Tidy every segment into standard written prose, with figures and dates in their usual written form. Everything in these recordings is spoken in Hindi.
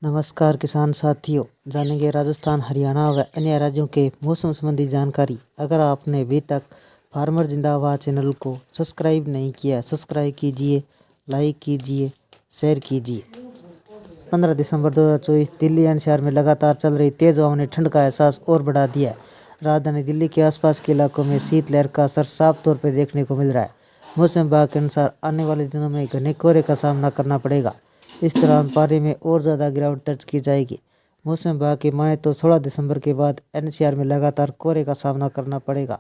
नमस्कार किसान साथियों, जानेंगे राजस्थान, हरियाणा व अन्य राज्यों के मौसम संबंधी जानकारी। अगर आपने अभी तक फार्मर जिंदाबाद चैनल को सब्सक्राइब नहीं किया, सब्सक्राइब कीजिए, लाइक कीजिए, शेयर कीजिए। 15 दिसंबर 2024 दिल्ली एनसीआर में लगातार चल रही तेज हवाओं ने ठंड का एहसास और बढ़ा दिया है। राजधानी दिल्ली के आसपास के इलाकों में शीतलहर का असर साफ तौर पर देखने को मिल रहा है। मौसम विभाग के अनुसार आने वाले दिनों में घने कोहरे का सामना करना पड़ेगा। इस दौरान पारे में और ज़्यादा गिरावट दर्ज की जाएगी। मौसम विभाग की माने तो 16 दिसंबर के बाद एनसीआर में लगातार कोहरे का सामना करना पड़ेगा।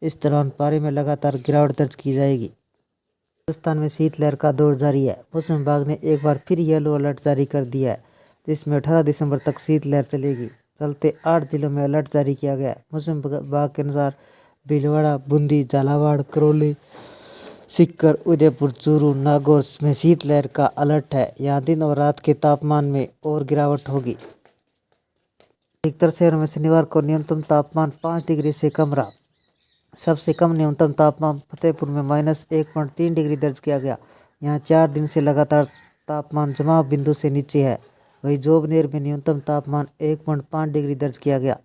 इस दौरान पारे में लगातार गिरावट दर्ज की जाएगी। राजस्थान में शीतलहर का दौर जारी है। मौसम विभाग ने एक बार फिर येलो अलर्ट जारी कर दिया है, जिसमें 18 दिसंबर तक शीतलहर चलेगी। चलते 8 जिलों में अलर्ट जारी किया गया है। मौसम विभाग के अनुसार भीलवाड़ा, बूंदी, झालावाड़, करौली, सीकर, उदयपुर, चूरू, नागौर में शीतलहर का अलर्ट है। यहाँ दिन और रात के तापमान में और गिरावट होगी। अधिकतर शहरों में शनिवार को न्यूनतम तापमान 5 डिग्री से कम रहा। सबसे कम न्यूनतम तापमान फतेहपुर में -1.3 डिग्री दर्ज किया गया। यहाँ 4 दिन से लगातार तापमान जमाव बिंदु से नीचे है। वहीं जोबनेर में न्यूनतम तापमान 1.5 डिग्री दर्ज किया गया।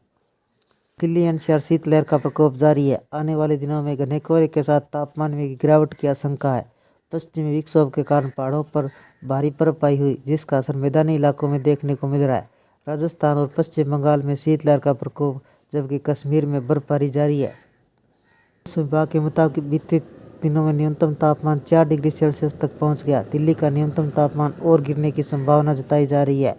दिल्ली एनसीआर शीतलहर का प्रकोप जारी है। आने वाले दिनों में घने कोहरे के साथ तापमान में गिरावट की आशंका है। पश्चिमी विक्षोभ के कारण पहाड़ों पर भारी बर्फबारी हुई, जिसका असर मैदानी इलाकों में देखने को मिल रहा है। राजस्थान और पश्चिम बंगाल में शीतलहर का प्रकोप, जबकि कश्मीर में बर्फबारी जारी है। मौसम विभाग के मुताबिक बीते दिनों में न्यूनतम तापमान 4 डिग्री सेल्सियस तक पहुंच गया। दिल्ली का न्यूनतम तापमान और गिरने की संभावना जताई जा रही है।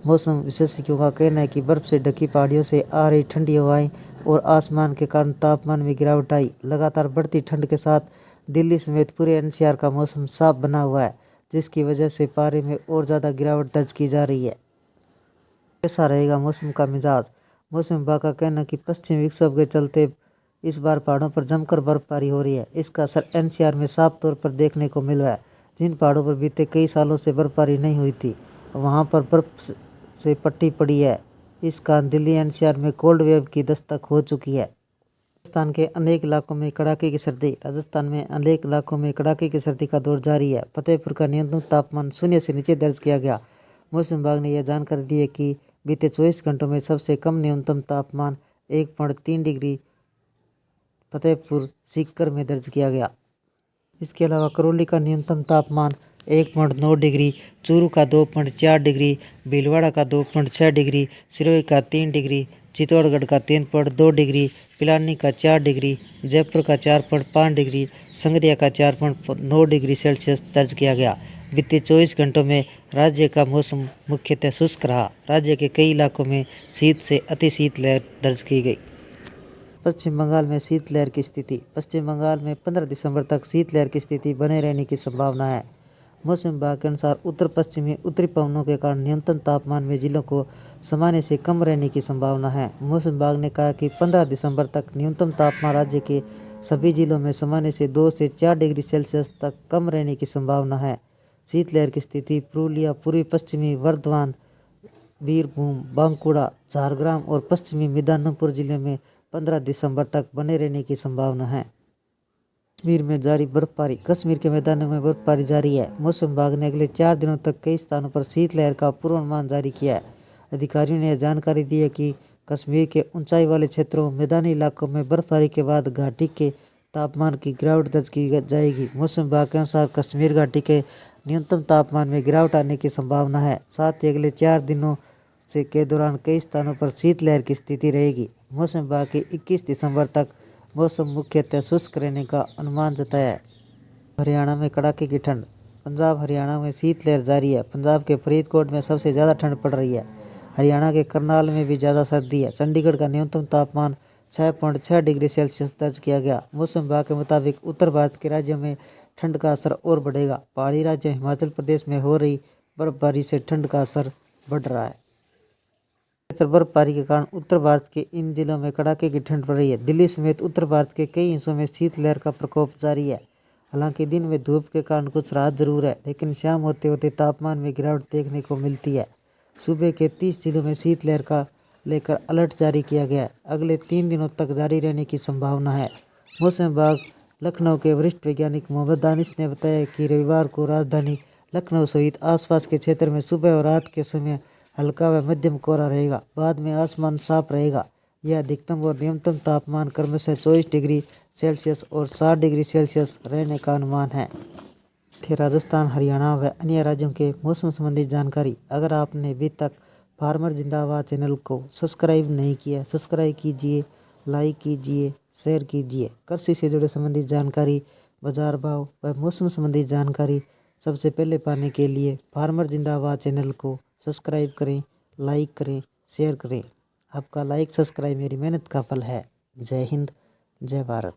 मौसम विशेषज्ञों का कहना है कि बर्फ से ढकी पहाड़ियों से आ रही ठंडी हवाएं और आसमान के कारण तापमान में गिरावट आई। लगातार बढ़ती ठंड के साथ दिल्ली समेत पूरे एनसीआर का मौसम साफ बना हुआ है, जिसकी वजह से पारे में और ज़्यादा गिरावट दर्ज की जा रही है। कैसा रहेगा मौसम का मिजाज? मौसम विभाग का कहना है कि पश्चिमी विक्षोभ के चलते इस बार पहाड़ों पर जमकर बर्फबारी हो रही है। इसका असर एनसीआर में साफ तौर पर देखने को मिल रहा है। जिन पहाड़ों पर बीते कई सालों से बर्फबारी नहीं हुई थी, वहां पर बर्फ से पट्टी पड़ी है। इस कारण दिल्ली एनसीआर में कोल्ड वेव की दस्तक हो चुकी है। राजस्थान के अनेक इलाकों में कड़ाके की सर्दी। राजस्थान में अनेक इलाकों में कड़ाके की सर्दी का दौर जारी है। फतेहपुर का न्यूनतम तापमान 0 से नीचे दर्ज किया गया। मौसम विभाग ने यह जानकारी दी है कि बीते 24 घंटों में सबसे कम न्यूनतम तापमान 1.3 डिग्री फतेहपुर सीकर में दर्ज किया गया। इसके अलावा करौली का न्यूनतम तापमान 1.9 डिग्री, चूरू का 2.4 डिग्री, भीलवाड़ा का 2.6 डिग्री, सिरोही का 3 डिग्री, चित्तौड़गढ़ का 3.2 डिग्री, पिलानी का 4 डिग्री, जयपुर का 4.5 डिग्री, संगरिया का 4.9 डिग्री सेल्सियस दर्ज किया गया। बीते 24 घंटों में राज्य का मौसम मुख्यतः शुष्क रहा। राज्य के कई इलाकों में शीत से अति शीतलहर दर्ज की गई। पश्चिम बंगाल में शीतलहर की स्थिति। पश्चिम बंगाल में 15 दिसंबर तक शीतलहर की स्थिति बने रहने की संभावना है। मौसम विभाग के अनुसार उत्तर पश्चिमी उत्तरी पवनों के कारण न्यूनतम तापमान में जिलों को सामान्य से कम रहने की संभावना है। मौसम विभाग ने कहा कि 15 दिसंबर तक न्यूनतम तापमान राज्य के सभी जिलों में सामान्य से 2 से 4 डिग्री सेल्सियस तक कम रहने की संभावना है। शीतलहर की स्थिति पुरुलिया, पूर्वी पश्चिमी वर्धमान, बीरभूम, बांकुड़ा, झारग्राम और पश्चिमी मिदनापुर जिले में 15 दिसंबर तक बने रहने की संभावना है। कश्मीर में जारी बर्फबारी। कश्मीर के मैदानों में बर्फबारी जारी है। मौसम विभाग ने अगले 4 दिनों तक कई स्थानों पर शीतलहर का पूर्वानुमान जारी किया है। अधिकारियों ने यह जानकारी दी है कि कश्मीर के ऊंचाई वाले क्षेत्रों, मैदानी इलाकों में बर्फबारी के बाद घाटी के तापमान की गिरावट दर्ज की जाएगी। मौसम विभाग के अनुसार कश्मीर घाटी के न्यूनतम तापमान में गिरावट आने की संभावना है। साथ ही अगले 4 दिनों के दौरान कई स्थानों पर शीतलहर की स्थिति रहेगी। मौसम विभाग के 21 दिसंबर तक मौसम मुख्यतः शुष्क रहने का अनुमान जताया है। हरियाणा में कड़ाके की ठंड। पंजाब हरियाणा में शीतलहर जारी है। पंजाब के फरीदकोट में सबसे ज़्यादा ठंड पड़ रही है। हरियाणा के करनाल में भी ज़्यादा सर्दी है। चंडीगढ़ का न्यूनतम तापमान 6.6 डिग्री सेल्सियस दर्ज किया गया। मौसम विभाग के मुताबिक उत्तर भारत के राज्यों में ठंड का असर और बढ़ेगा। पहाड़ी राज्य हिमाचल प्रदेश में हो रही बर्फबारी से ठंड का असर बढ़ रहा है। बर्फबारी के कारण उत्तर भारत के इन जिलों में कड़ाके की ठंड पड़ रही है। दिल्ली समेत उत्तर भारत के कई हिस्सों में शीतलहर का प्रकोप जारी है। हालांकि दिन में धूप के कारण कुछ राहत जरूर है, लेकिन शाम होते होते तापमान में गिरावट देखने को मिलती है। सूबे के 30 जिलों में शीतलहर का लेकर अलर्ट जारी किया गया है। अगले 3 दिनों तक जारी रहने की संभावना है। मौसम विभाग लखनऊ के वरिष्ठ वैज्ञानिक मोहम्मद दानिश ने बताया कि रविवार को राजधानी लखनऊ सहित आसपास के क्षेत्र में सुबह और रात के समय हल्का व मध्यम कोहरा रहेगा। बाद में आसमान साफ रहेगा। यह अधिकतम और न्यूनतम तापमान क्रमशः 24 डिग्री सेल्सियस और 7 डिग्री सेल्सियस रहने का अनुमान है। थे राजस्थान, हरियाणा व अन्य राज्यों के मौसम संबंधी जानकारी। अगर आपने अभी तक फार्मर जिंदाबाद चैनल को सब्सक्राइब नहीं किया, सब्सक्राइब कीजिए, लाइक कीजिए, शेयर कीजिए। कृषि से जुड़े संबंधित जानकारी, बाजार भाव व मौसम संबंधी जानकारी सबसे पहले पाने के लिए फार्मर जिंदाबाद चैनल को सब्सक्राइब करें, लाइक करें, शेयर करें। आपका लाइक सब्सक्राइब मेरी मेहनत का फल है। जय हिंद, जय भारत।